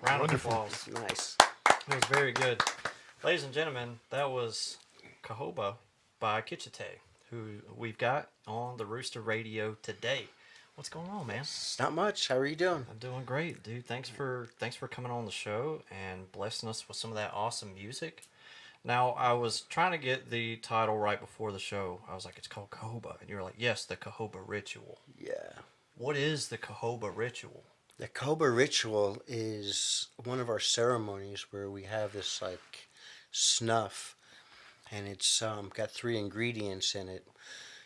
Round of applause. Nice. It was very good. Ladies and gentlemen, that was Jojoba by Akitchitay, who we've got on the Rooster Radio today. What's going on, man? It's not much. How are you doing? I'm doing great, dude. Thanks for coming on the show and blessing us with some of that awesome music. Now, I was trying to get the title right before the show. I was like, it's called Jojoba. And you were like, yes, the Jojoba Ritual. Yeah. What is the Jojoba Ritual? The Jojoba Ritual is one of our ceremonies where we have this like snuff, and it's got three ingredients in it,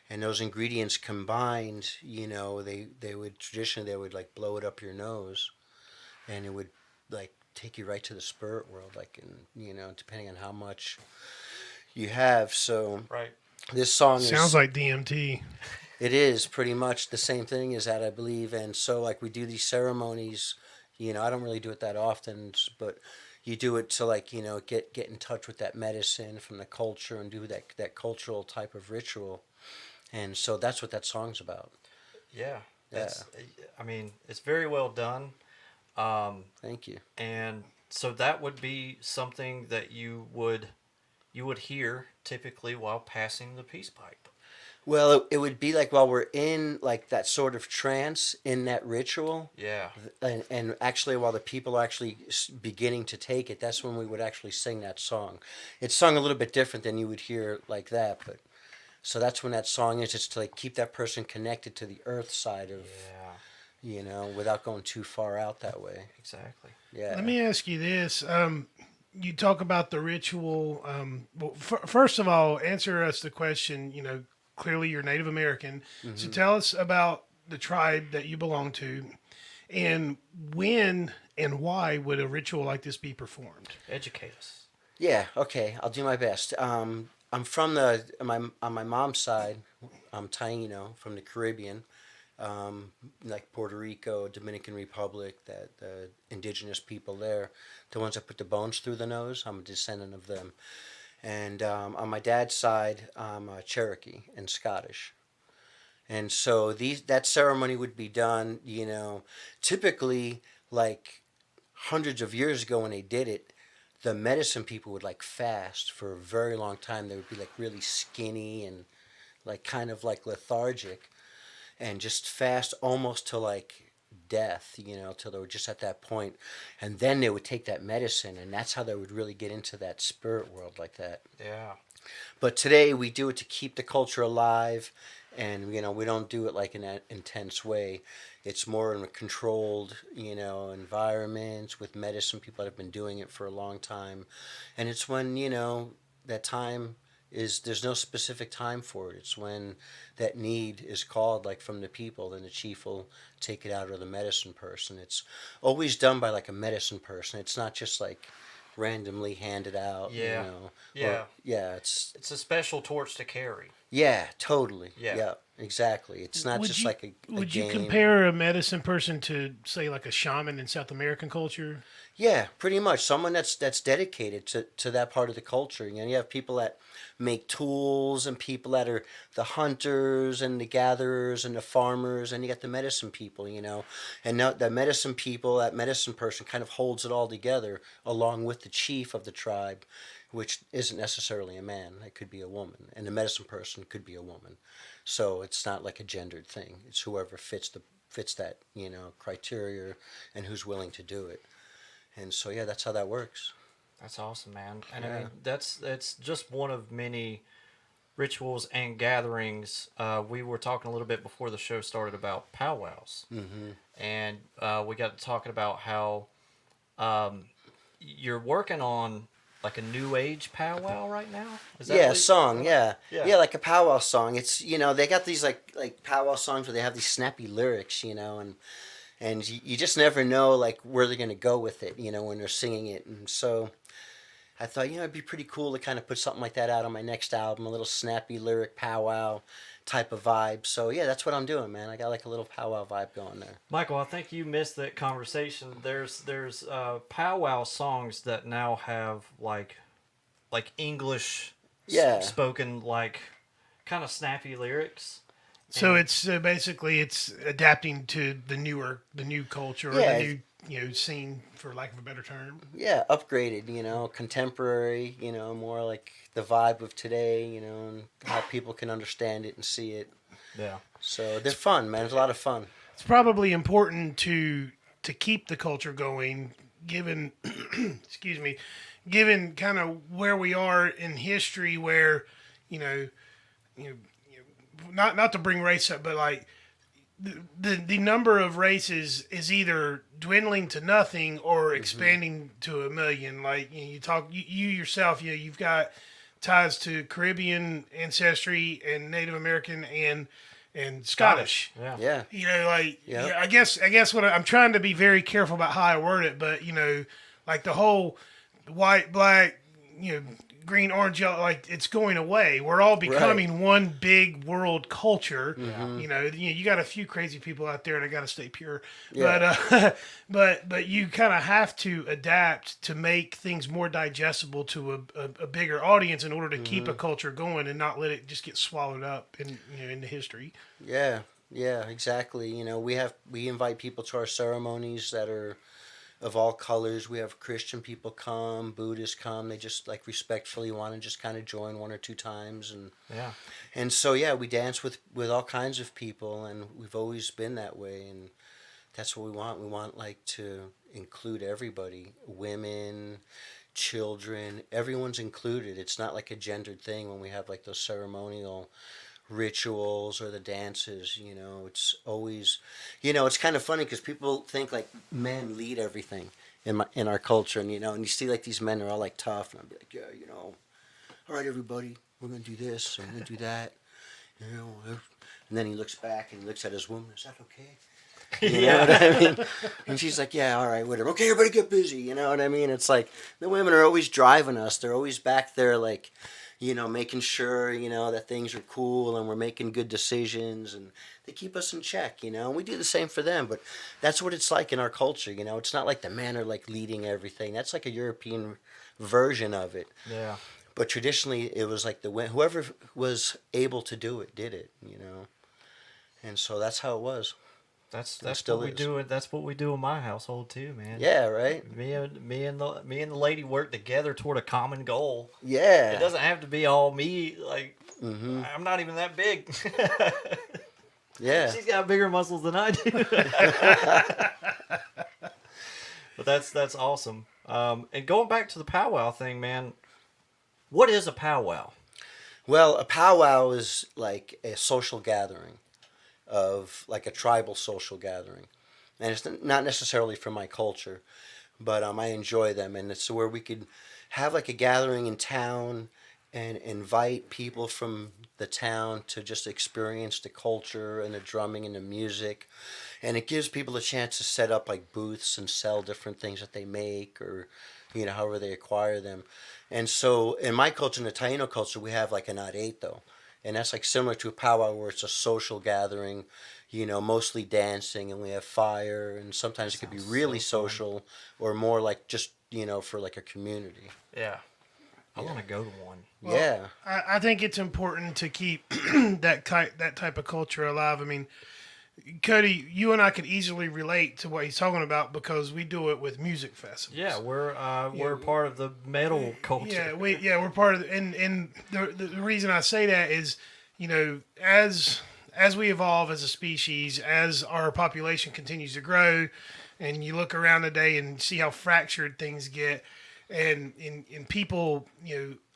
and those ingredients combined, they would traditionally they would like blow it up your nose, and it would like take you right to the spirit world, like in depending on how much you have. So Right. this song Sounds is like DMT. it is pretty much the same thing as that, I believe. And so, like, we do these ceremonies. I don't really do it that often, but you do it to like get in touch with that medicine from the culture and do that cultural type of ritual. And so that's what that song's about. Yeah. Yeah. I mean, it's very well done. Thank you. And so that would be something that you would hear typically while passing the peace pipe. Well, it would be like while we're in like that sort of trance in that ritual, Yeah. and actually while the people are actually beginning to take it, that's when we would actually sing that song. It's sung a little bit different than you would hear like that, but so that's when that song is. It's to like keep that person connected to the earth side of, Yeah. without going too far out that way. Exactly. Yeah. Let me ask you this. You talk about the ritual. Well, first of all, answer us the question. Clearly you're Native American. So tell us about the tribe that you belong to, and when and why would a ritual like this be performed? Educate us. Yeah. Okay. I'll do my best. I'm from on my mom's side. I'm Taino from the Caribbean, like Puerto Rico, Dominican Republic, that the indigenous people there, the ones that put the bones through the nose. I'm a descendant of them. And on my dad's side, I'm Cherokee and Scottish. And so that ceremony would be done, typically like hundreds of years ago when they did it. The medicine people would like fast for a very long time. They would be like really skinny and like kind of like lethargic, and just fast almost to like death, till they were just at that point. And then they would take that medicine, and that's how they would really get into that spirit world like that. Yeah. But today we do it to keep the culture alive, and we don't do it like in that intense way. It's more in a controlled, environment with medicine people that have been doing it for a long time, and it's when that time is there's no specific time for it. It's when that need is called, like from the people, then the chief will take it out, or the medicine person. It's always done by like a medicine person. It's not just like randomly handed out. Yeah. Yeah. Or, yeah. It's a special torch to carry. Yeah, totally. Yeah. Yeah, exactly. It's not Would just you, like a would game. you compare a medicine person to, say, like a shaman in South American culture? Yeah, pretty much. Someone that's dedicated to that part of the culture. You have people that make tools, and people that are the hunters and the gatherers and the farmers, and you got the medicine people. And now the medicine people, that medicine person kind of holds it all together along with the chief of the tribe, which isn't necessarily a man. It could be a woman, and the medicine person could be a woman. So it's not like a gendered thing. It's whoever fits that criteria, and who's willing to do it. And so yeah, that's how that works. That's awesome, man. And I Yeah. mean, that's just one of many rituals and gatherings. We were talking a little bit before the show started about powwows, and we got to talking about how you're working on like a new age powwow right now. Is that Yeah, what- song. Yeah. Yeah. Yeah, like a powwow song. It's they got these like powwow songs where they have these snappy lyrics, and you just never know like where they're gonna go with it, when they're singing it. And so I thought, it'd be pretty cool to kind of put something like that out on my next album, a little snappy lyric powwow type of vibe. So yeah, that's what I'm doing, man. I got like a little powwow vibe going there. Michael, I think you missed that conversation. There's powwow songs that now have like English Yeah. spoken, like kind of snappy lyrics. So it's basically it's adapting to the new culture, or Yeah. the new scene, for lack of a better term. Yeah, upgraded, contemporary, more like the vibe of today, and how people can understand it and see it. Yeah. So they're fun, man. It's a lot of fun. It's probably important to keep the culture going, given excuse me, given kind of where we are in history, where you know, not to bring race up, but like the number of races is either dwindling to nothing or expanding to a million. Like you talk, you yourself, you've got ties to Caribbean ancestry and Native American and Scottish. Yeah. Yeah. Like Yep. yeah, I guess what I'm trying to be very careful about how I word it, but like the whole white, black, green, orange, yellow, like it's going away. We're all becoming one big world culture. You got a few crazy people out there that got to stay pure. Yeah. But you kind of have to adapt to make things more digestible to a bigger audience in order to keep a culture going and not let it just get swallowed up into history. Yeah. Yeah. Exactly. We invite people to our ceremonies that are of all colors. We have Christian people come, Buddhists come. They just like respectfully want to just kind of join one or two times, and so we dance with all kinds of people, and we've always been that way, and that's what we want. We want like to include everybody, women, children, everyone's included. It's not like a gendered thing when we have like those ceremonial rituals or the dances. It's always, it's kind of funny because people think like men lead everything in our culture, and you see like these men are all like tough, and I'll be like, all right, everybody, we're gonna do this and we're gonna do that, and then he looks back and he looks at his woman. Is that okay? You know what I mean? And she's like, yeah, all right, whatever. Okay, everybody get busy. You know what I mean? It's like the women are always driving us. They're always back there like, making sure, that things are cool and we're making good decisions, and they keep us in check, and we do the same for them. But that's what it's like in our culture, it's not like the men are like leading everything. That's like a European version of it. Yeah. But traditionally it was like whoever was able to do it, did it, and so that's how it was. That's still what we is. do. That's what we do in my household too, man. Yeah, right? Me and the lady work together toward a common goal. Yeah. It doesn't have to be all me. Like Mm-hmm. I'm not even that big. Yeah. She's got bigger muscles than I do. But that's awesome. And going back to the powwow thing, man. What is a powwow? Well, a powwow is like a social gathering of like a tribal social gathering. And it's not necessarily from my culture, but I enjoy them. And it's where we could have like a gathering in town and invite people from the town to just experience the culture and the drumming and the music. And it gives people a chance to set up like booths and sell different things that they make, or however they acquire them. And so in my culture, in the Taino culture, we have like an areito. And that's like similar to a powwow where it's a social gathering, mostly dancing, and we have fire, and sometimes it could be really social or more like just, for like a community. Yeah. I want to go to one. Well, Yeah. I think it's important to keep that type of culture alive. I mean, Cody, you and I could easily relate to what he's talking about because we do it with music festivals. Yeah, we're part of the metal culture. We're part of the, and the reason I say that is, as we evolve as a species, as our population continues to grow, and you look around today and see how fractured things get, and in people,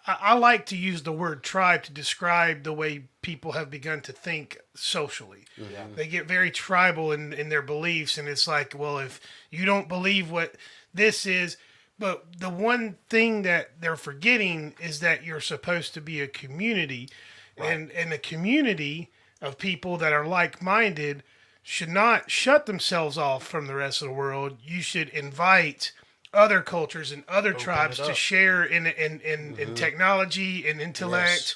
I like to use the word tribe to describe the way people have begun to think socially. Yeah. They get very tribal in their beliefs, and it's like, well, if you don't believe what this is, but the one thing that they're forgetting is that you're supposed to be a community, right. and a community of people that are like-minded should not shut themselves off from the rest of the world. You should invite other cultures and other tribes to share in technology and intellect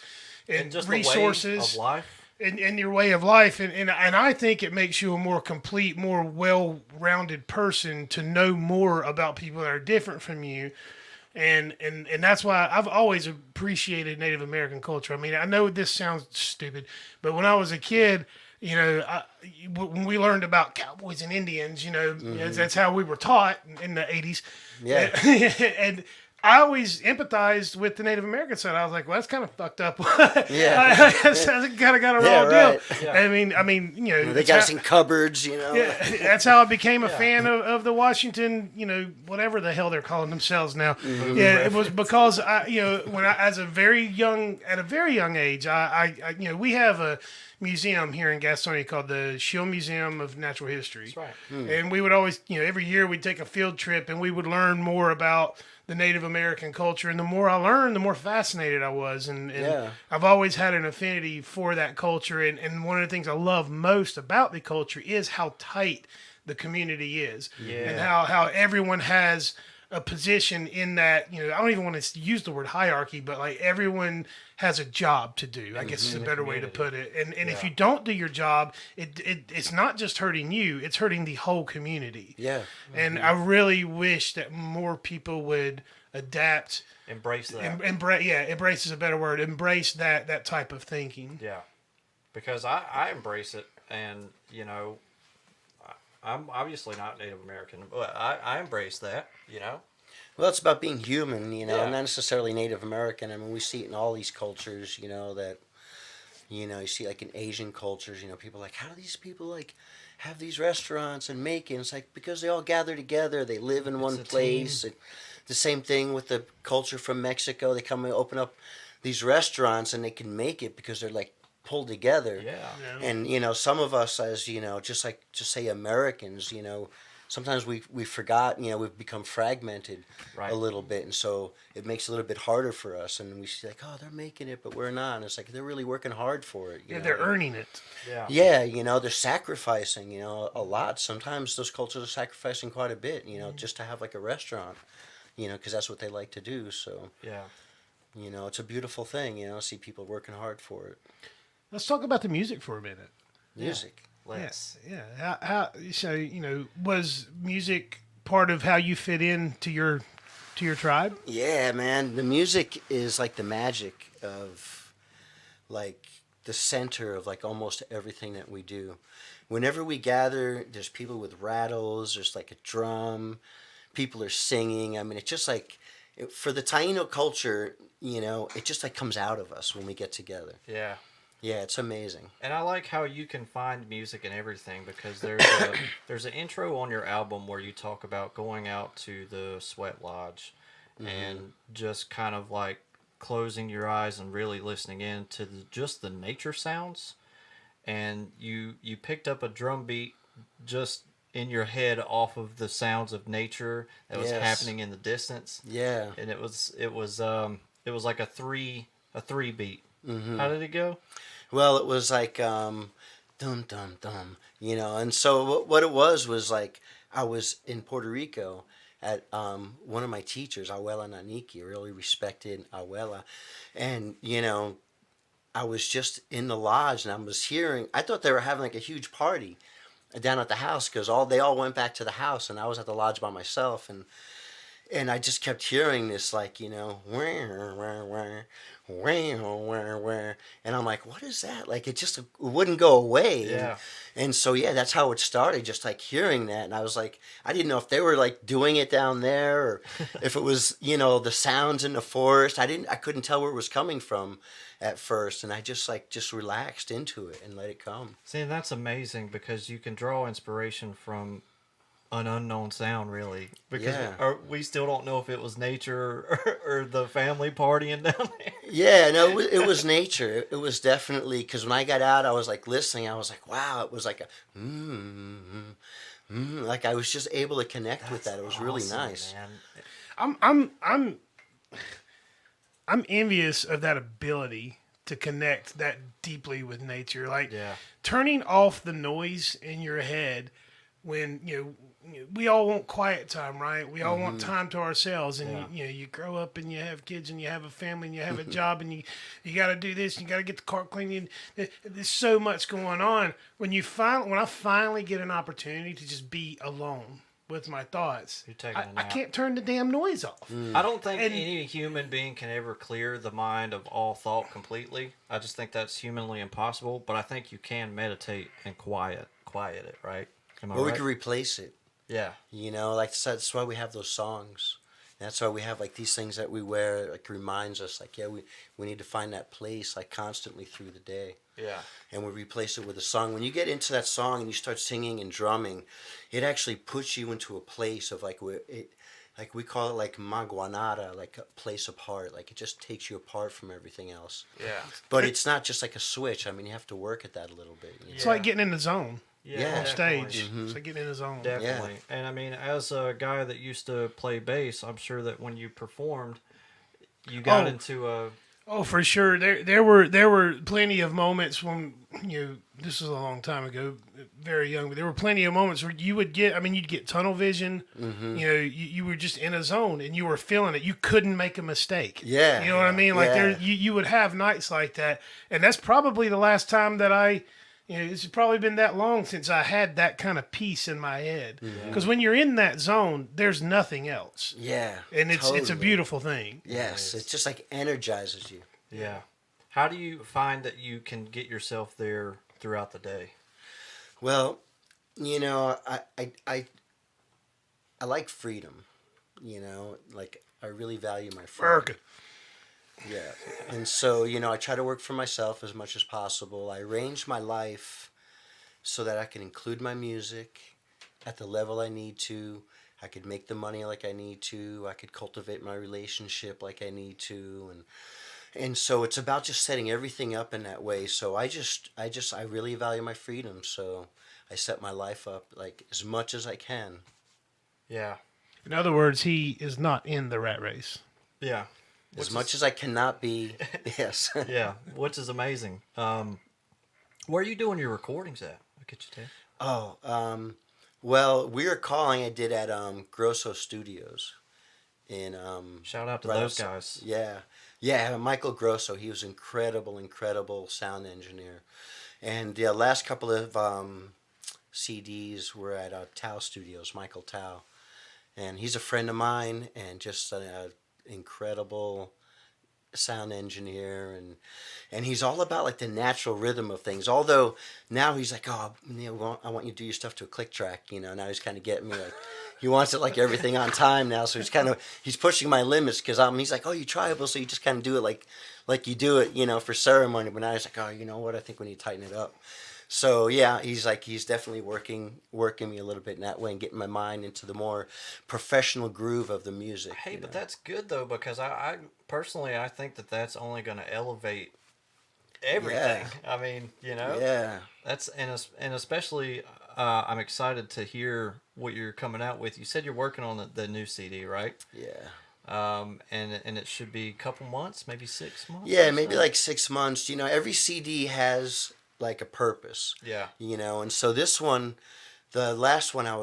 and just resources the way of life. And your way of life. And I think it makes you a more complete, more well-rounded person to know more about people that are different from you. And that's why I've always appreciated Native American culture. I mean, I know this sounds stupid, but when I was a kid, when we learned about cowboys and Indians, that's how we were taught in the 80s. Yeah. And I always empathized with the Native American side. I was like, well, that's kind of fucked up. Yeah. That's kind of got a raw Yeah, deal. right. Yeah. I mean, you know, They that's got how- us in cupboards, you know. yeah, that's how I became a Yeah. fan of the Washington, you know, whatever the hell they're calling themselves now. Mm-hmm. Yeah, it was because when I, at a very young age, I you know, we have a museum here in Gastonia called the Shield Museum of Natural History. That's right. And we would always, you know, every year we'd take a field trip and we would learn more about the Native American culture. And the more I learned, the more fascinated I was. And Yeah. I've always had an affinity for that culture. And one of the things I love most about the culture is how tight the community is. Yeah. And how everyone has a position in that, you know, I don't even want to use the word hierarchy, but like everyone has a job to do, I guess is a better way to put it. And if Yeah. you don't do your job, it's not just hurting you, it's hurting the whole community. Yeah. And I really wish that more people would adapt, Embrace that. embrace is a better word, embrace that type of thinking. Yeah, because I embrace it, and you know, I'm obviously not Native American, but I embrace that. You know. Well, it's about being human, you know, Yeah. not necessarily Native American. I mean, we see it in all these cultures, you know, that, you know, you see like in Asian cultures, you know, people are like, how do these people like have these restaurants and make it? And it's like, because they all gather together, they live in one a place. And the same thing with the culture from Mexico. They come and open up these restaurants and they can make it because they're like pulled together. Yeah. And, you know, some of us as, you know, just say Americans, you know, sometimes we forgot, you know, we've become fragmented Right. a little bit. And so it makes it a little bit harder for us. And we see like, oh, they're making it, but we're not. And it's like, they're really working hard for it. You Yeah, know? they're earning it. Yeah. Yeah, you know, they're sacrificing, you know, a lot. Sometimes those cultures are sacrificing quite a bit, you know, just to have like a restaurant, you know, because that's what they like to do. So, Yeah. you know, it's a beautiful thing, you know, see people working hard for it. Let's talk about the music for a minute. Music. Let's. Yeah. How so, you know, was music part of how you fit in to your tribe? Yeah, man. The music is like the magic of like the center of like almost everything that we do. Whenever we gather, there's people with rattles, there's like a drum, people are singing. I mean, it's just like for the Taino culture, you know, it just like comes out of us when we get together. Yeah. Yeah, it's amazing. And I like how you can find music in everything, because there's an intro on your album where you talk about going out to the sweat lodge and just kind of like closing your eyes and really listening in to just the nature sounds. And you picked up a drum beat just in your head off of the sounds of nature that was Yes. happening in the distance. Yeah. And it was like a three beat. How did it go? Well, it was like dum dum dum, you know. And so what it was like I was in Puerto Rico at one of my teachers, Abuela Naniki, a really respected Abuela, and you know, I was just in the lodge and I was hearing. I thought they were having like a huge party down at the house because they all went back to the house and I was at the lodge by myself and I just kept hearing this, like, you know, and I'm like, what is that? Like, it wouldn't go away. Yeah. And so, yeah, that's how it started, just like hearing that. And I was like, I didn't know if they were like doing it down there or if it was, you know, the sounds in the forest. I couldn't tell where it was coming from at first. And I just relaxed into it and let it come. See, that's amazing because you can draw inspiration from an unknown sound, really, because Yeah. we still don't know if it was nature or the family partying down there. Yeah, no, it was nature. It was definitely, because when I got out, I was like listening. I was like, wow, it was like a, like I was just able to connect with that. It was really Awesome, nice. man. I'm envious of that ability to connect that deeply with nature. Like Yeah. turning off the noise in your head when, you know, we all want quiet time, right? We all want time to ourselves, and Yeah. you know, you grow up and you have kids and you have a family and you have a job and you got to do this and you got to get the car clean. There's so much going on. When I finally get an opportunity to just be alone with my thoughts, You're taking a I nap. can't turn the damn noise off. I don't think And- any human being can ever clear the mind of all thought completely. I just think that's humanly impossible. But I think you can meditate and quiet it, right? Am I Or we right? could replace it. Yeah. You know, like that's why we have those songs. That's why we have like these things that we wear, like reminds us, like, yeah, we need to find that place like constantly through the day. Yeah. And we replace it with a song. When you get into that song and you start singing and drumming, it actually puts you into a place of like like we call it like maguanada, like a place apart. Like it just takes you apart from everything else. Yeah. But it's not just like a switch. I mean, you have to work at that a little bit. You know? It's like getting in the zone Yeah. on Definitely. stage. It's like getting in the zone. Definitely. And I mean, as a guy that used to play bass, I'm sure that when you performed, you got into a. Oh, for sure. There were plenty of moments when this was a long time ago, very young, but there were plenty of moments where you would get. I mean, you'd get tunnel vision. You were just in a zone and you were feeling it. You couldn't make a mistake. Yeah. You know what I mean? Like Yeah. you would have nights like that, and that's probably the last time that I. It's probably been that long since I had that kind of peace in my head. Because when you're in that zone, there's nothing else. Yeah. And it's a totally. beautiful thing. Yes, it just like energizes you. Yeah. How do you find that you can get yourself there throughout the day? Well, I like freedom. Like I really value my freedom. America. Yeah. And so, I try to work for myself as much as possible. I arrange my life so that I can include my music at the level I need to. I could make the money like I need to. I could cultivate my relationship like I need to. And so it's about just setting everything up in that way. So I really value my freedom. So I set my life up like as much as I can. Yeah. In other words, he is not in the rat race. Yeah. As much as I cannot be, yes. Yeah, which is amazing. Where are you doing your recordings at? Akitchitay? Well, We're Calling I did at Grosso Studios. In Shout out to right those outside- guys. Yeah, Michael Grosso. He was incredible sound engineer. And the last couple of CDs were at Tao Studios, Michael Tao. And he's a friend of mine and just incredible sound engineer, and he's all about like the natural rhythm of things. Although now he's like, I want you to do your stuff to a click track. Now he's kind of getting me like, he wants it like everything on time now. So he's pushing my limits because he's like, oh, you tribal, so you just kind of do it like you do it, for ceremony. But now he's like, oh, you know what? I think we need to tighten it up. So yeah, he's definitely working me a little bit in that way and getting my mind into the more professional groove of the music. Hey, but that's good though, because I personally I think that that's only going to elevate everything. Yeah. I mean, Yeah. that's and especially I'm excited to hear what you're coming out with. You said you're working on the new CD, right? Yeah. And it should be a couple months, maybe 6 months. Yeah, or maybe so? like 6 months. Every CD has like a purpose. Yeah. And so this one, the last one, I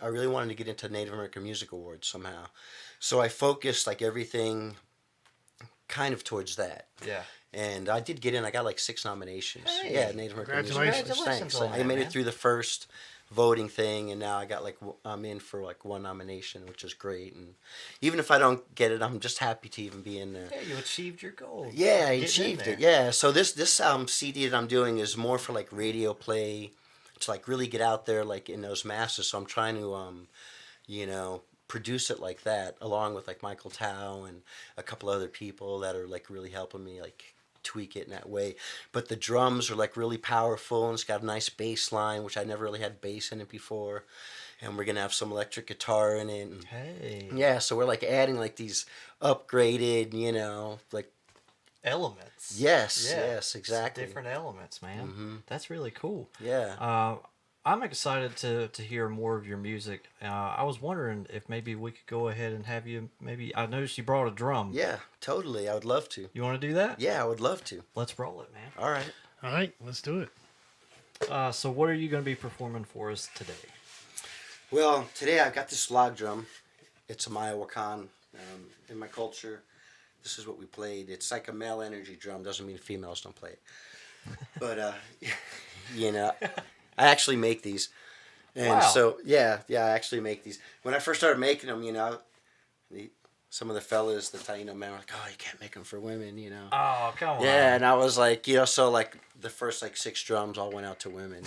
really wanted to get into Native American Music Awards somehow. So I focused like everything kind of towards that. Yeah. And I did get in. I got like 6 nominations. Hey, Yeah, Native American Music Awards. congratulations Thanks. on I that, made man. it through the first voting thing, and now I got I'm in for like 1 nomination, which is great. And even if I don't get it, I'm just happy to even be in there. Yeah, you achieved your goal. Yeah, I Getting in achieved there. it. Yeah. So this CD that I'm doing is more for like radio play, to like really get out there like in those masses. So I'm trying to produce it like that, along with like Michael Tao and a couple other people that are like really helping me like tweak it in that way. But the drums are like really powerful, and it's got a nice bass line, which I never really had bass in it before. And we're gonna have some electric guitar in it. And Hey. yeah, so we're like adding like these upgraded, like Elements. yes, Yeah. yes, exactly. Different elements, man. Mhm. That's really cool. Yeah. I'm excited to hear more of your music. I was wondering if maybe we could go ahead and have you I noticed you brought a drum. Yeah, totally. I would love to. You want to do that? Yeah, I would love to. Let's roll it, man. All right. All right, let's do it. So what are you going to be performing for us today? Well, today I've got this log drum. It's a Mayawakan. In my culture, this is what we played. It's like a male energy drum. Doesn't mean females don't play it. But, I actually make these. And Wow. so, yeah, I actually make these. When I first started making them, some of the fellas, the Taino men were like, oh, you can't make them for women, Oh, come on. Yeah, and I was like, so like the first like 6 drums all went out to women.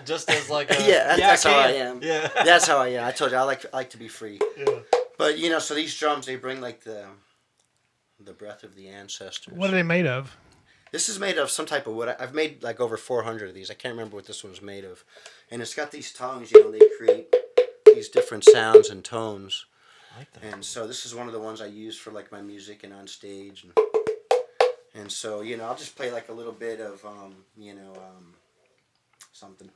Just as like a... Yeah, that's how I can. am. Yeah. That's how I am. I told you I like to be free. Yeah. But so these drums, they bring like the breath of the ancestors. What are they made of? This is made of some type of wood. I've made like over 400 of these. I can't remember what this one's made of. And it's got these tongues, they create these different sounds and tones. I like that. And so this is one of the ones I use for like my music and on stage. And so, I'll just play like a little bit of, something.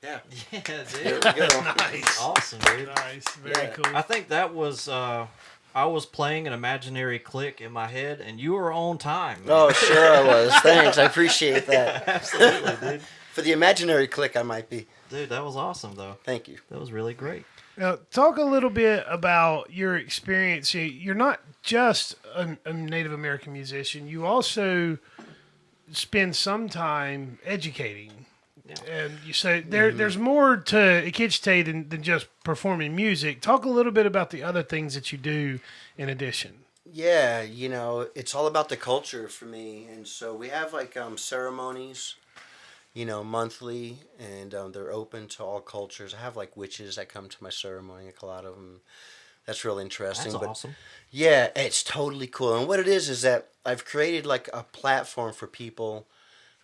Yeah, dude. There we go. Nice. Awesome, dude. Nice. Very Yeah. cool. I think that was I was playing an imaginary click in my head, and you were on time. Man. Oh, sure I was. Thanks. I appreciate that. Absolutely, dude. For the imaginary click, I might be. Dude, that was awesome, though. Thank you. That was really great. Now, talk a little bit about your experience. You're not just a Native American musician. You also spend some time educating. Yeah. And you say there's more to Akitchitay than just performing music. Talk a little bit about the other things that you do in addition. Yeah, it's all about the culture for me. And so we have like ceremonies, monthly, and they're open to all cultures. I have like witches that come to my ceremony, like a lot of them. That's real interesting. That's awesome. Yeah, it's totally cool. And what it is that I've created like a platform for people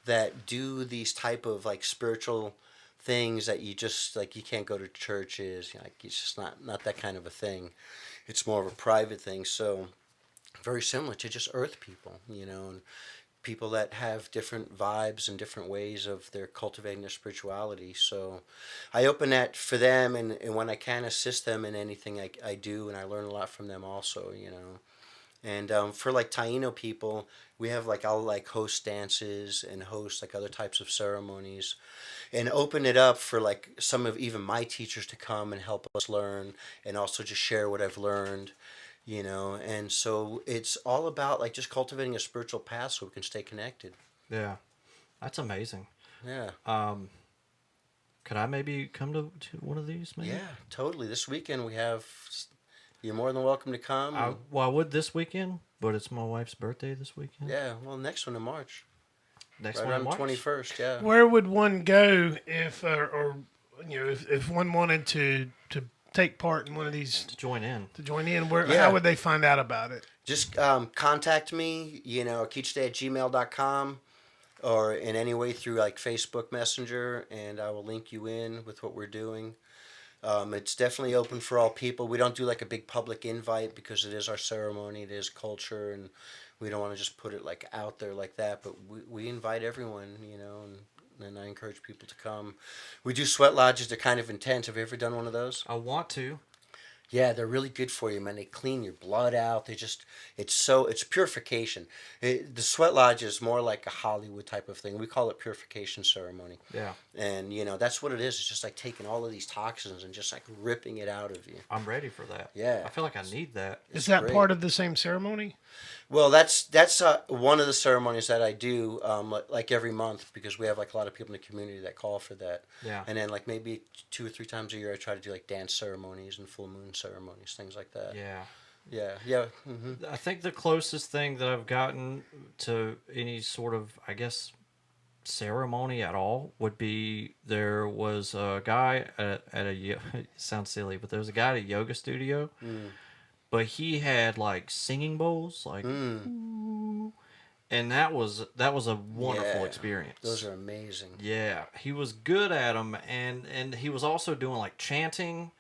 that do these type of like spiritual things that you just like you can't go to churches, like it's just not that kind of a thing. It's more of a private thing. So very similar to just earth people, and people that have different vibes and different ways of their cultivating their spirituality. So I open that for them, and when I can assist them in anything I do, and I learn a lot from them also, And for like Taino people, we have like I'll like host dances and host like other types of ceremonies, and open it up for like some of even my teachers to come and help us learn, and also just share what I've learned, And so it's all about like just cultivating a spiritual path so we can stay connected. Yeah, that's amazing. Yeah. Could I maybe come to one of these? Maybe. Yeah, totally. This weekend we have. You're more than welcome to come. I would this weekend, but it's my wife's birthday this weekend. Yeah, well, next one in March. Next Right one, around March? 21st, yeah. Where would one go if if one wanted to take part in one of these To join in. to join in? Yeah. How would they find out about it? Just contact me, akitchitay@gmail.com, or in any way through like Facebook Messenger, and I will link you in with what we're doing. It's definitely open for all people. We don't do like a big public invite because it is our ceremony, it is culture, and we don't want to just put it like out there like that. But we invite everyone, and I encourage people to come. We do sweat lodges. They're kind of intense. Have you ever done one of those? I want to. Yeah, they're really good for you, man. They clean your blood out. It's purification. The sweat lodge is more like a Hollywood type of thing. We call it purification ceremony. Yeah. And, that's what it is. It's just like taking all of these toxins and just like ripping it out of you. I'm ready for that. Yeah. I feel like I need that. Is that great. part of the same ceremony? Well, that's one of the ceremonies that I do like every month, because we have like a lot of people in the community that call for that. Yeah. And then like maybe 2 or 3 times a year I try to do like dance ceremonies and full moon ceremonies, things like that. Yeah. Yeah. Mm-hmm. I think the closest thing that I've gotten to any sort of, I guess, ceremony at all would be there was a guy at it sounds silly, but there was a guy at a yoga studio, but he had like singing bowls, like, ooh, and that was a wonderful Yeah. experience. Those are amazing. Yeah, he was good at them, and he was also doing like chanting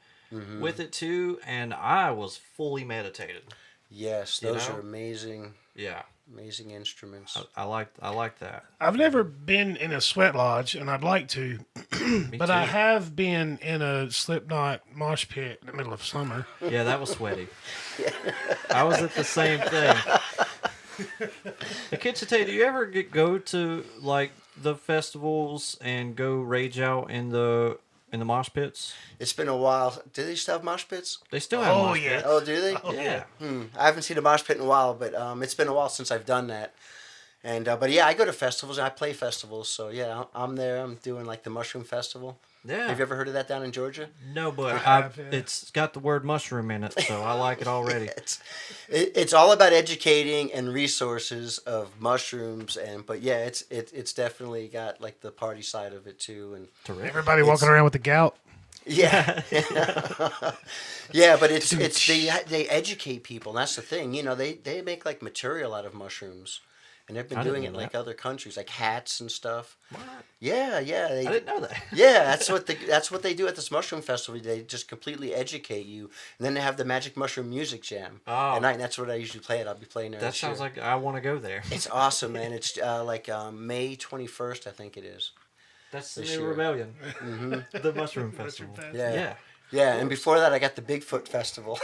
with it too, and I was fully meditated. Yes, You those know? are amazing, Yeah, amazing instruments. I like that. I've never been in a sweat lodge, and I'd like to, Me but too. I have been in a Slipknot mosh pit in the middle of summer. Yeah, that was sweaty. I was at the same thing. Akitchitay, do you ever go to like the festivals and go rage out in the mosh pits? It's been a while. Do they still have mosh pits? They still have Oh, mosh yeah. pits. Oh, do they? Yeah. I haven't seen a mosh pit in a while, but it's been a while since I've done that. And but yeah, I go to festivals and I play festivals. So yeah, I'm there. I'm doing like the Mushroom Festival. Yeah. Have you ever heard of that down in Georgia? No, but I have, yeah. it's got the word mushroom in it, so I like it already. It's all about educating and resources of mushrooms, and but yeah, it's definitely got like the party side of it too, and Terrific. Everybody walking around with the gout. yeah, yeah, but it's they educate people. And that's the thing, they make like material out of mushrooms, and they've been I didn't doing it in know like that. other countries, like hats and stuff. What? Yeah, I didn't know that. yeah, that's what they do at this mushroom festival. They just completely educate you, and then they have the Magic Mushroom Music Jam Oh. at night. And that's what I usually play at. I'll be playing there. That this sounds year. like I want to go there. It's awesome, man. It's like May 21st, I think it is. That's the this new year. rebellion. The Mushroom Festival. Yeah. Yeah. Yeah, and before that, I got the Bigfoot Festival.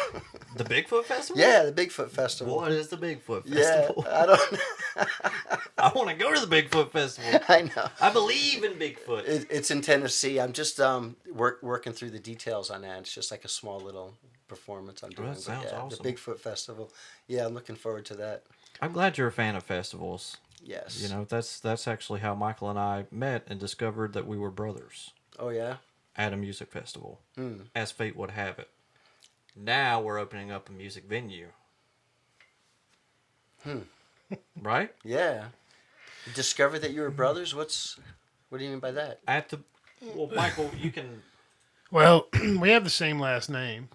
The Bigfoot Festival? Yeah, the Bigfoot Festival. What is the Bigfoot Yeah, Festival? I don't. I want to go to the Bigfoot Festival. I know. I believe in Bigfoot. It's in Tennessee. I'm just working through the details on that. It's just like a small little performance I'm doing. that sounds yeah, awesome. The Bigfoot Festival. Yeah, I'm looking forward to that. I'm glad you're a fan of festivals. Yes. You know, that's actually how Michael and I met and discovered that we were brothers Oh yeah. at a music festival, Mm. as fate would have it. Now we're opening up a music venue. Right? Yeah. You discovered that you were brothers. What do you mean by that? At the well, Michael, you can. Well, we have the same last name,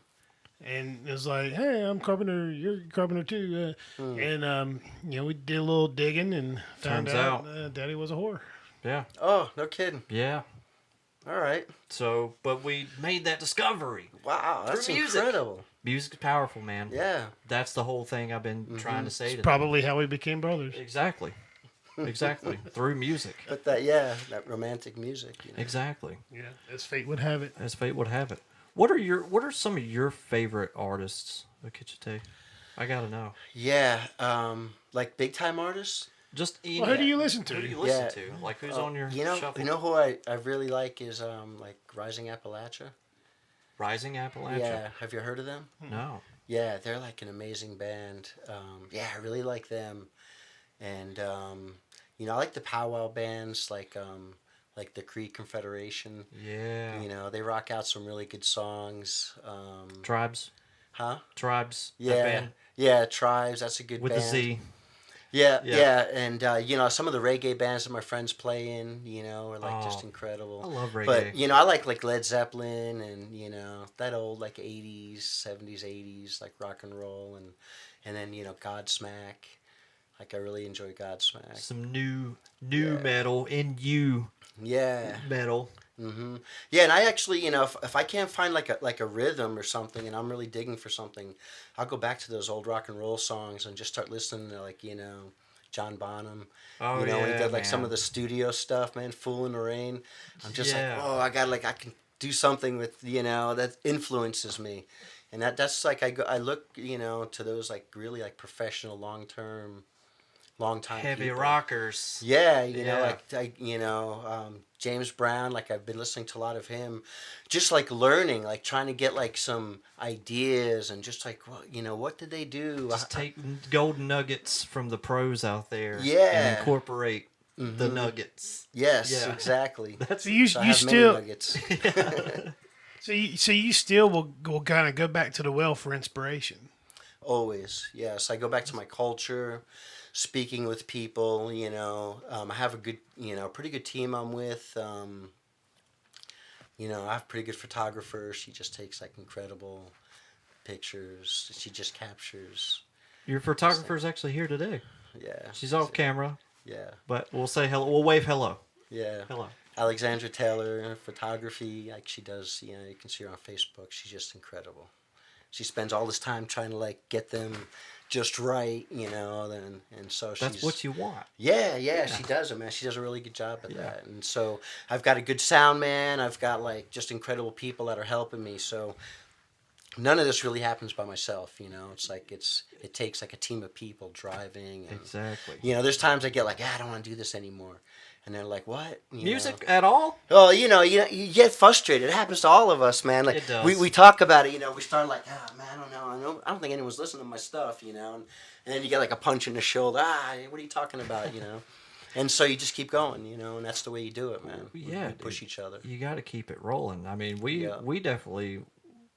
and it's like, hey, I'm Carpenter. You're Carpenter too. And we did a little digging and found Turns out, out. Daddy was a whore. Yeah, Oh, no kidding. yeah. All right. So, but we made that discovery. Wow, that's Through music. incredible. Music's powerful, man. Yeah. That's the whole thing I've been trying to say to them. Probably how we became brothers. Exactly. Exactly. Through music. But that romantic music. Exactly. Yeah, as fate would have it. As fate would have it. What are some of your favorite artists, Akitchitay? I gotta know. Yeah. Like big time artists. Just Well, who do you listen to? Who do you listen Yeah. to? Like who's on your You know shuffle? who I really like is like Rising Appalachia. Rising Appalachia? Yeah. Have you heard of them? No. Yeah, they're like an amazing band. Yeah, I really like them. And I like the powwow bands like the Cree Confederation. Yeah. They rock out some really good songs. Tribes. Huh? Tribes. That Yeah. band? Yeah, Tribes. That's a good With band. the Z. Yeah, Yeah. yeah, and some of the reggae bands that my friends play in, are like just Oh, incredible. I love reggae. But I like Led Zeppelin and that old like 80s, 70s, 80s like rock and roll and then Godsmack. Like I really enjoy Godsmack. Some new Yeah. metal in you Yeah. metal. Yeah, and I actually, if I can't find like a rhythm or something, and I'm really digging for something, I'll go back to those old rock and roll songs and just start listening to like John Bonham. Oh, When he yeah, did like some man. of the studio stuff, man, "Fool in the Rain." I'm just Yeah. like, oh, I can do something with that influences me, and that's like I look to those like really like professional long time Heavy people. rockers. Yeah, Yeah. James Brown. Like I've been listening to a lot of him, just like learning, like trying to get like some ideas and just like what did they do? Just take golden nuggets from the pros out there. Yeah. And incorporate the nuggets. Yes, Yeah. exactly. That's So you So I you have many still nuggets. so you still will kind of go back to the well for inspiration. Always, yes. I go back to my culture, speaking with people. I have a good, pretty good team I'm with. I have a pretty good photographer. She just takes like incredible pictures. She just captures. Your photographer's actually here today. Yeah. She's off camera, Yeah. but we'll say hello. We'll wave hello. Yeah. Hello. Alexandra Taylor, photography, like she does, you can see her on Facebook. She's just incredible. She spends all this time trying to like get them just right, and so she's... That's what you want. Yeah, she does it, man. She does a really good job at that. And so I've got a good sound man. I've got like just incredible people that are helping me. So none of this really happens by myself. It's like it takes like a team of people driving. And, Exactly. there's times I get like, I don't want to do this anymore, and they're like, what? Music at all? Well, you get frustrated. It happens to all of us, man. Like It does. we talk about it. We start like, man, I don't know. I don't think anyone's listening to my stuff. And then you get like a punch in the shoulder. What are you talking about? And so you just keep going. And that's the way you do it, man. Yeah, we push each other. You got to keep it rolling. I mean, we Yeah. definitely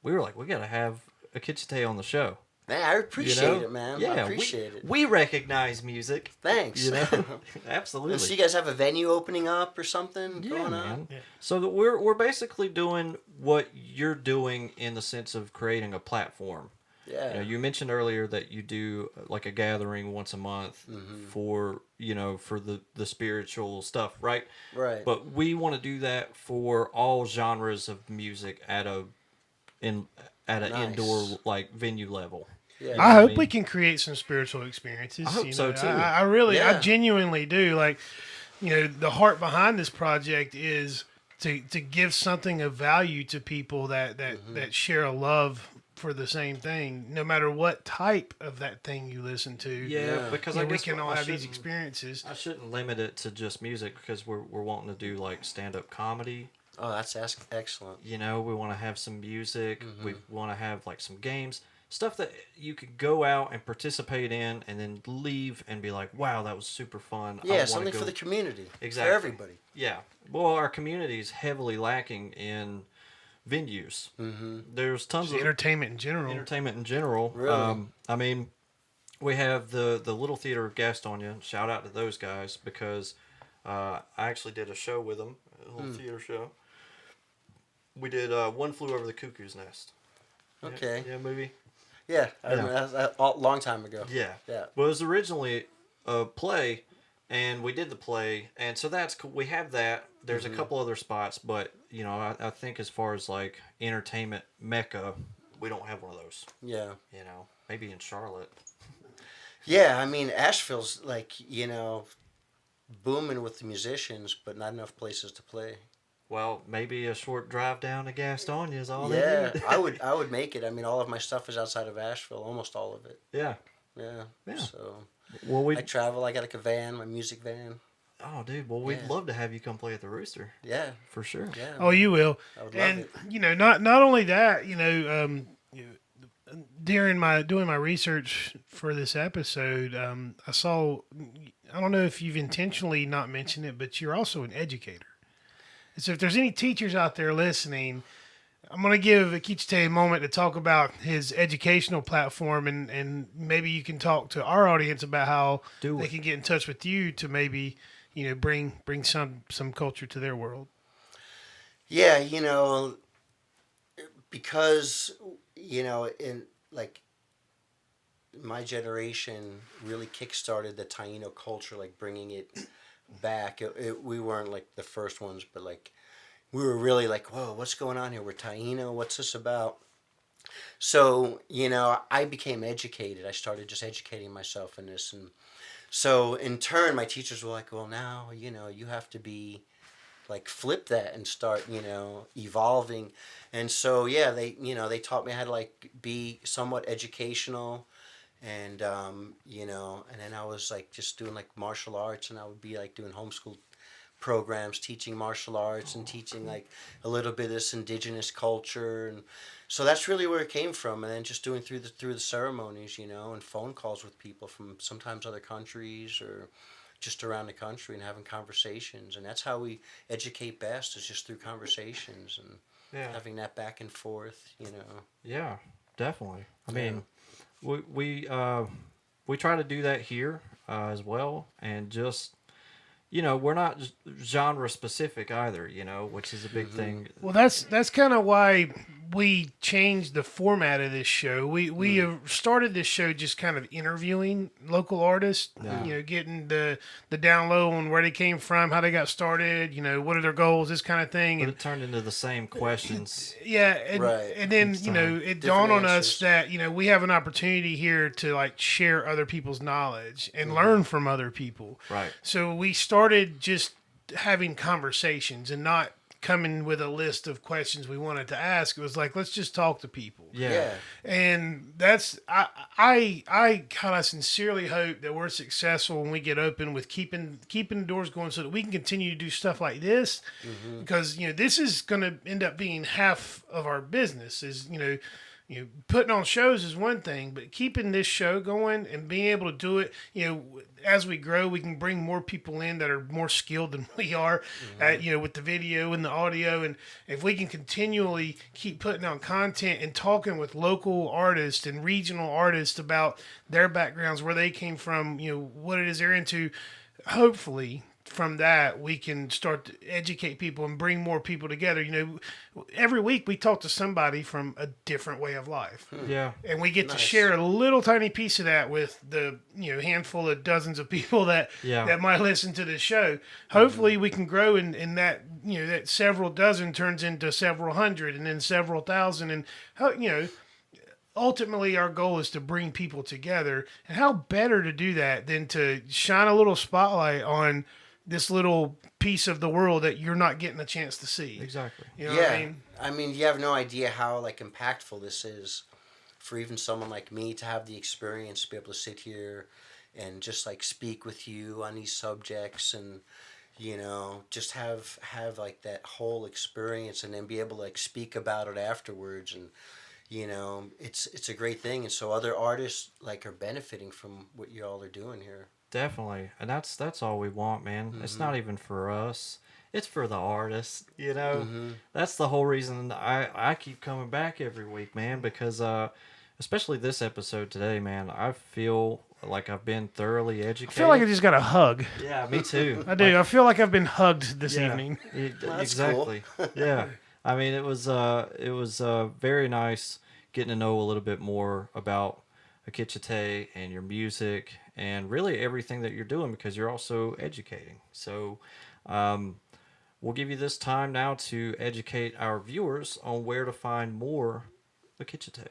we were like, we got to have Akitchitay on the show. Man, I appreciate it, man. Yeah, I appreciate it. We recognize music. Thanks. Absolutely. And so you guys have a venue opening up or something going on? Man. Yeah. So that we're basically doing what you're doing in the sense of creating a platform. Yeah. You mentioned earlier that you do like a gathering once a month for for the spiritual stuff, right? Right. But we want to do that for all genres of music at an Nice. indoor like venue level. Yeah. I hope mean? we can create some spiritual experiences. I hope so, too. I really, I Yeah. genuinely do. Like, the heart behind this project is to give something of value to people that share a love for the same thing, no matter what type of that thing you listen to. Yeah, because I we guess can all I have these shouldn't- experiences. I shouldn't limit it to just music because we're wanting to do like stand up comedy. Oh, that's excellent. We want to have some music. We want to have like some games, stuff that you could go out and participate in, and then leave and be like, "Wow, that was super fun." I Yeah, wanna something go. for the community. Exactly. For everybody. Yeah. Well, our community is heavily lacking in venues. There's tons of Entertainment in general. entertainment in general. Really? I mean, we have the Little Theater of Gastonia. Shout out to those guys because I actually did a show with them, a little theater show. We did One Flew Over the Cuckoo's Nest. Okay. Yeah, movie. Yeah, I remember that a long time ago. Yeah. Yeah. Well, it was originally a play, and we did the play, and so that's cool. We have that. There's a couple other spots, but I think as far as like entertainment mecca, we don't have one of those. Yeah. Maybe in Charlotte. Yeah, I mean, Asheville's like, booming with the musicians, but not enough places to play. Well, maybe a short drive down to Gastonia is all they Yeah, need. I would make it. I mean, all of my stuff is outside of Asheville, almost all of it. Yeah. Yeah. Yeah. So Well, I travel. I got like a van, my music van. Oh, dude. Well, we'd Yeah. love to have you come play at the Rooster Yeah. for sure. Yeah. Oh, you will. I would love And it. not only that, during doing my research for this episode, I saw. I don't know if you've intentionally not mentioned it, but you're also an educator. So if there's any teachers out there listening, I'm going to give Akitchitay a moment to talk about his educational platform, and maybe you can talk to our audience about how Do they it. can get in touch with you to maybe bring some culture to their world. Yeah, because in like my generation really kickstarted the Taino culture, like bringing it back. We weren't like the first ones, but like we were really like, whoa, what's going on here? We're Taino. What's this about? So I became educated. I started just educating myself in this, and so in turn, my teachers were like, well, now you have to be like flip that and start evolving. And so they taught me how to like be somewhat educational, and and then I was like just doing like martial arts, and I would be like doing homeschool programs teaching martial arts and teaching like a little bit of this indigenous culture. And so that's really where it came from. And then just doing through the ceremonies, and phone calls with people from sometimes other countries or just around the country, and having conversations. And that's how we educate best, is just through conversations and Yeah. having that back and forth, Yeah, definitely. I mean, we try to do that here as well, and just we're not genre specific either, which is a big thing. Well, that's kind of why we changed the format of this show. We have started this show just kind of interviewing local artists, getting the down low on where they came from, how they got started, what are their goals, this kind of thing. But And it turned into the same questions. yeah, and, Right. and then Each it Different dawned on answers. us that we have an opportunity here to like share other people's knowledge and learn from other people. Right. So we started just having conversations and not coming with a list of questions we wanted to ask. It was like, let's just talk to people. Yeah. And that's I kind of sincerely hope that we're successful when we get open with keeping the doors going so that we can continue to do stuff like this, because this is going to end up being half of our business. Is putting on shows is one thing, but keeping this show going and being able to do it, as we grow, we can bring more people in that are more skilled than we are, with the video and the audio. And if we can continually keep putting out content and talking with local artists and regional artists about their backgrounds, where they came from, what it is they're into, hopefully from that we can start to educate people and bring more people together. Every week we talk to somebody from a different way of life. Yeah. And we get to share a little tiny piece of that with the handful of dozens of people that might listen to this show. Hopefully we can grow in that that several dozen turns into several hundred and then several thousand, and ultimately our goal is to bring people together. And how better to do that than to shine a little spotlight on this little piece of the world that you're not getting a chance to see. Exactly. What I mean? You have no idea how impactful this is for even someone like me to have the experience to be able to sit here and just speak with you on these subjects, and just have that whole experience, and then be able to speak about it afterwards. And it's a great thing, and so other artists are benefiting from what you all are doing here. Definitely. And that's all we want, man. It's not even for us. It's for the artists, That's the whole reason I keep coming back every week, man, because especially this episode today, man, I feel like I've been thoroughly educated. I feel like I just got a hug. Yeah, me too. I do. I feel like I've been hugged this evening. Exactly. Cool. Yeah. I mean, it was very nice getting to know a little bit more about Akitchitay and your music and really everything that you're doing, because you're also educating. So we'll give you this time now to educate our viewers on where to find more Akitchitay.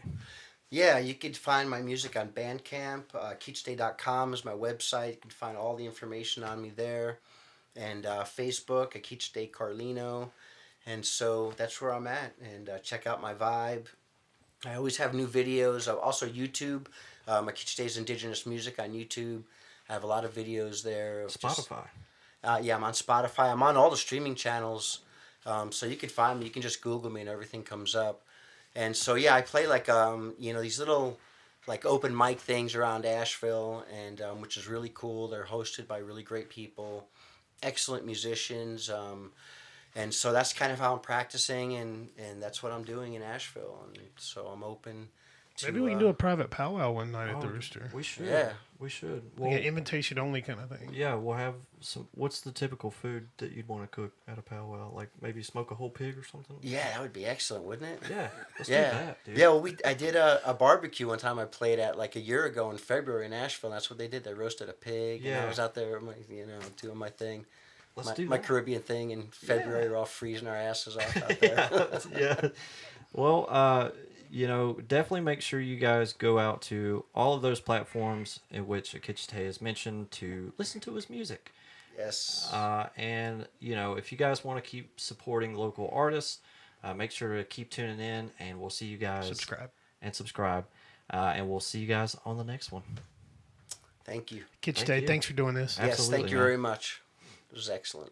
Yeah, you can find my music on Bandcamp. Akitchitay.com is my website. You can find all the information on me there. And Facebook, Akitchitay Carlino. And so that's where I'm at. And check out my vibe. I always have new videos. Also YouTube, Akitchitay's Indigenous Music on YouTube. I have a lot of videos there. Spotify. Yeah, I'm on Spotify. I'm on all the streaming channels. So you can find me. You can just Google me and everything comes up. And so, yeah, I play these little open mic things around Asheville, and which is really cool. They're hosted by really great people, excellent musicians. And so that's kind of how I'm practicing, and that's what I'm doing in Asheville. And so I'm open to... Maybe we can do a private powwow one night at the Rooster. We should. Yeah. We should. Well, invitation only kind of thing. Yeah, we'll have some... What's the typical food that you'd want to cook at a powwow? Like maybe smoke a whole pig or something? Yeah, that would be excellent, wouldn't it? Yeah, let's do that, dude. Yeah, well, I did a barbecue one time I played at a year ago in February in Asheville. And that's what they did. They roasted a pig, and I was out there, doing my thing. My Caribbean thing in February. We're all freezing our asses off out there. Yeah. Well, definitely make sure you guys go out to all of those platforms in which Akitchitay is mentioned to listen to his music. Yes. And, if you guys want to keep supporting local artists, make sure to keep tuning in, and we'll see you guys. Subscribe. And we'll see you guys on the next one. Thank you. Akitchitay, thanks for doing this. Yes, thank you very much. It was excellent.